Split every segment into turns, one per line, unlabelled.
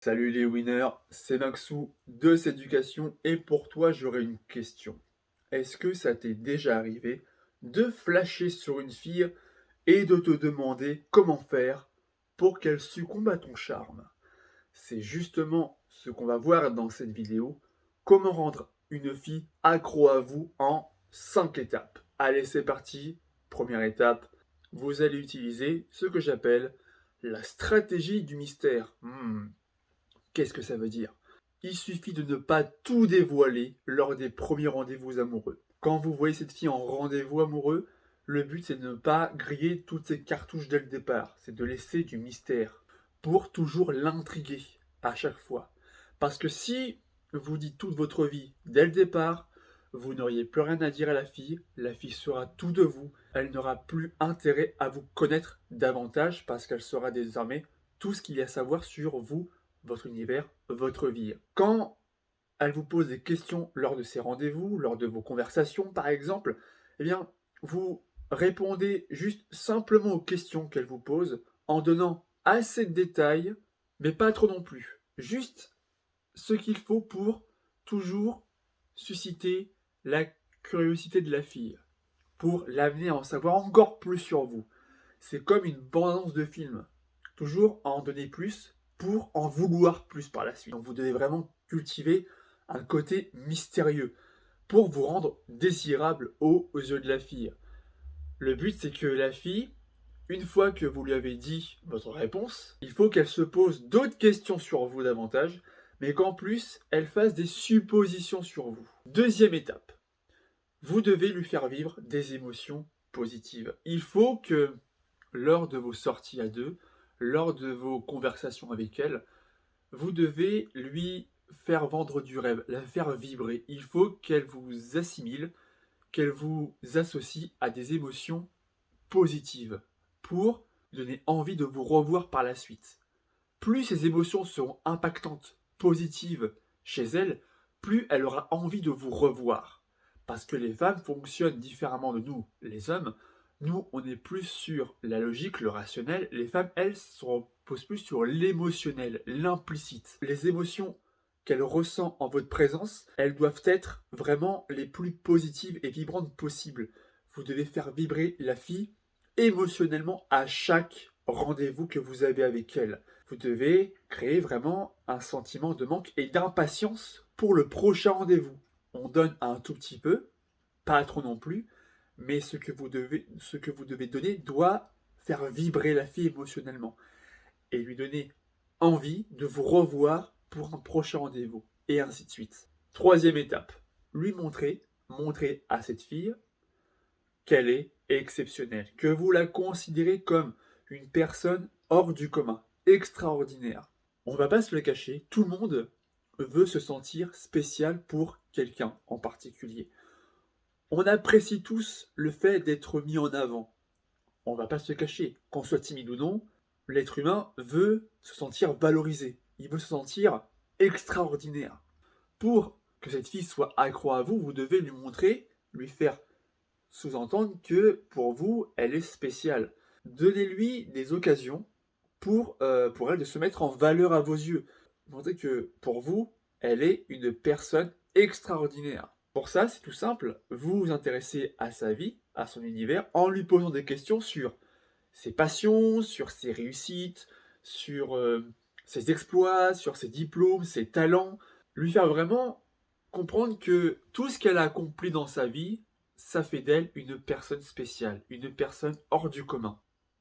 Salut les winners, c'est Maxou de S'éducation et pour toi j'aurais une question. Est-ce que ça t'est déjà arrivé de flasher sur une fille et de te demander comment faire pour qu'elle succombe à ton charme? C'est justement ce qu'on va voir dans cette vidéo, comment rendre une fille accro à vous en 5 étapes. Allez c'est parti, première étape, vous allez utiliser ce que j'appelle la stratégie du mystère. Qu'est-ce que ça veut dire? Il suffit de ne pas tout dévoiler lors des premiers rendez-vous amoureux. Quand vous voyez cette fille en rendez-vous amoureux, le but c'est de ne pas griller toutes ses cartouches dès le départ, c'est de laisser du mystère pour toujours l'intriguer à chaque fois. Parce que si vous dites toute votre vie dès le départ, vous n'auriez plus rien à dire à la fille saura tout de vous, elle n'aura plus intérêt à vous connaître davantage parce qu'elle saura désormais tout ce qu'il y a à savoir sur vous, votre univers, votre vie. Quand elle vous pose des questions lors de ces rendez-vous, lors de vos conversations par exemple, eh bien, vous répondez juste simplement aux questions qu'elle vous pose en donnant assez de détails, mais pas trop non plus. Juste ce qu'il faut pour toujours susciter la curiosité de la fille, pour l'amener à en savoir encore plus sur vous. C'est comme une bande-annonce de film. Toujours en donner plus pour en vouloir plus par la suite. Donc vous devez vraiment cultiver un côté mystérieux pour vous rendre désirable aux yeux de la fille. Le but c'est que la fille, une fois que vous lui avez dit votre réponse, il faut qu'elle se pose d'autres questions sur vous davantage, mais qu'en plus elle fasse des suppositions sur vous. Deuxième étape, vous devez lui faire vivre des émotions positives. Il faut que lors de vos sorties à deux, lors de vos conversations avec elle, vous devez lui faire vendre du rêve, la faire vibrer. Il faut qu'elle vous assimile, qu'elle vous associe à des émotions positives pour donner envie de vous revoir par la suite. Plus ces émotions seront impactantes, positives chez elle, plus elle aura envie de vous revoir. Parce que les femmes fonctionnent différemment de nous, les hommes. Nous, on est plus sur la logique, le rationnel. Les femmes, elles, se reposent plus sur l'émotionnel, l'implicite. Les émotions qu'elle ressent en votre présence, elles doivent être vraiment les plus positives et vibrantes possibles. Vous devez faire vibrer la fille émotionnellement à chaque rendez-vous que vous avez avec elle. Vous devez créer vraiment un sentiment de manque et d'impatience pour le prochain rendez-vous. On donne un tout petit peu, pas trop non plus, mais ce que vous devez donner doit faire vibrer la fille émotionnellement et lui donner envie de vous revoir pour un prochain rendez-vous, et ainsi de suite. Troisième étape, lui montrer à cette fille qu'elle est exceptionnelle, que vous la considérez comme une personne hors du commun, extraordinaire. On va pas se le cacher, tout le monde veut se sentir spécial pour quelqu'un en particulier. On apprécie tous le fait d'être mis en avant. On va pas se le cacher, qu'on soit timide ou non, l'être humain veut se sentir valorisé, il veut se sentir extraordinaire. Pour que cette fille soit accro à vous, vous devez lui montrer, lui faire sous-entendre que pour vous, elle est spéciale. Donnez-lui des occasions pour elle de se mettre en valeur à vos yeux. Montrez que pour vous, elle est une personne extraordinaire. Pour ça, c'est tout simple, vous vous intéressez à sa vie, à son univers, en lui posant des questions sur ses passions, sur ses réussites, sur ses exploits, sur ses diplômes, ses talents. Lui faire vraiment comprendre que tout ce qu'elle a accompli dans sa vie, ça fait d'elle une personne spéciale, une personne hors du commun.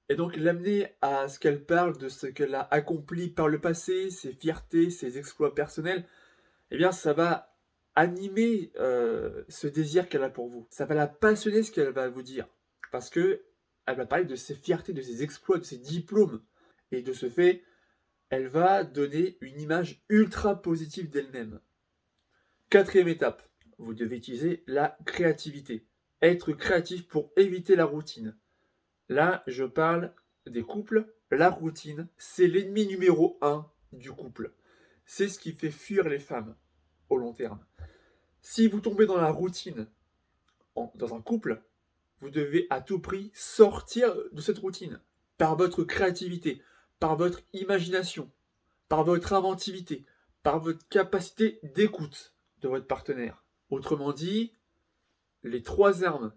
Et donc l'amener à ce qu'elle parle de ce qu'elle a accompli par le passé, ses fiertés, ses exploits personnels, eh bien ça va animer ce désir qu'elle a pour vous. Ça va la passionner ce qu'elle va vous dire. Parce que elle va parler de ses fiertés, de ses exploits, de ses diplômes. Et de ce fait, elle va donner une image ultra positive d'elle-même. Quatrième étape, vous devez utiliser la créativité. Être créatif pour éviter la routine. Là, je parle des couples. La routine, c'est l'ennemi numéro un du couple. C'est ce qui fait fuir les femmes au long terme. Si vous tombez dans la routine dans un couple, vous devez à tout prix sortir de cette routine par votre créativité, par votre imagination, par votre inventivité, par votre capacité d'écoute de votre partenaire. Autrement dit, les 3 armes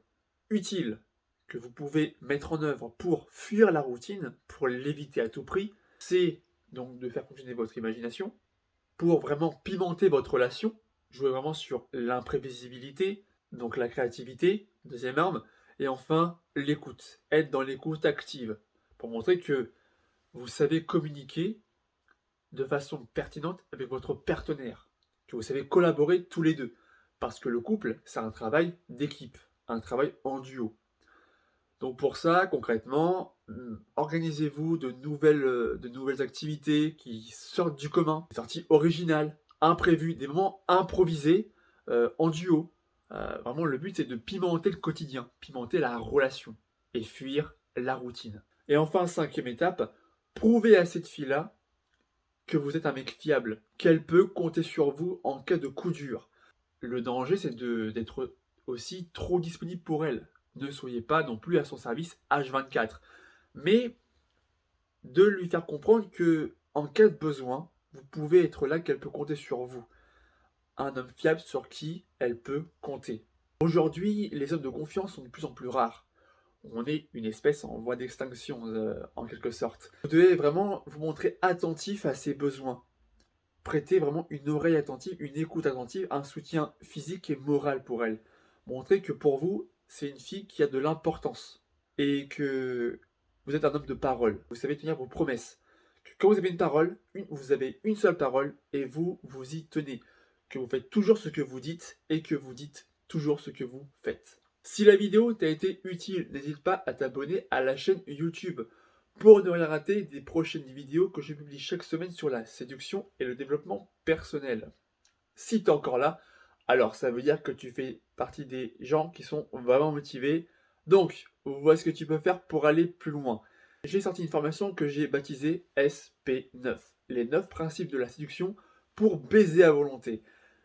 utiles que vous pouvez mettre en œuvre pour fuir la routine, pour l'éviter à tout prix, c'est donc de faire fonctionner votre imagination, pour vraiment pimenter votre relation, jouer vraiment sur l'imprévisibilité, donc la créativité, deuxième arme, et enfin l'écoute, être dans l'écoute active, pour montrer que vous savez communiquer de façon pertinente avec votre partenaire, que vous savez collaborer tous les deux, parce que le couple, c'est un travail d'équipe, un travail en duo. Donc pour ça, concrètement, organisez-vous de nouvelles activités qui sortent du commun, des sorties originales, imprévues, des moments improvisés en duo. Vraiment, le but, c'est de pimenter le quotidien, pimenter la relation et fuir la routine. Et enfin, 5e étape, prouvez à cette fille-là que vous êtes un mec fiable, qu'elle peut compter sur vous en cas de coup dur. Le danger, c'est d'être aussi trop disponible pour elle. Ne soyez pas non plus à son service H24. Mais de lui faire comprendre que, en cas de besoin, vous pouvez être là, qu'elle peut compter sur vous. Un homme fiable sur qui elle peut compter. Aujourd'hui, les hommes de confiance sont de plus en plus rares. On est une espèce en voie d'extinction, en quelque sorte. Vous devez vraiment vous montrer attentif à ses besoins. Prêter vraiment une oreille attentive, une écoute attentive, un soutien physique et moral pour elle. Montrer que pour vous, c'est une fille qui a de l'importance et que vous êtes un homme de parole. Vous savez tenir vos promesses. Que quand vous avez une parole, vous avez une seule parole et vous y tenez. Que vous faites toujours ce que vous dites et que vous dites toujours ce que vous faites. Si la vidéo t'a été utile, n'hésite pas à t'abonner à la chaîne YouTube pour ne rien rater des prochaines vidéos que je publie chaque semaine sur la séduction et le développement personnel. Si tu es encore là, alors ça veut dire que tu fais partie des gens qui sont vraiment motivés. Donc, vois ce que tu peux faire pour aller plus loin. J'ai sorti une formation que j'ai baptisée SP9, les 9 principes de la séduction pour baiser à volonté.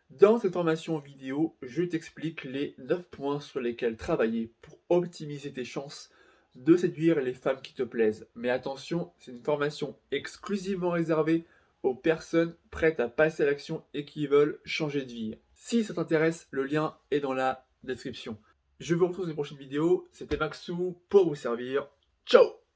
Dans cette formation vidéo, je t'explique les 9 points sur lesquels travailler pour optimiser tes chances de séduire les femmes qui te plaisent. Mais attention, c'est une formation exclusivement réservée aux personnes prêtes à passer à l'action et qui veulent changer de vie. Si ça t'intéresse, le lien est dans la description. Je vous retrouve dans une prochaine vidéo. C'était Maxou pour vous servir. Ciao!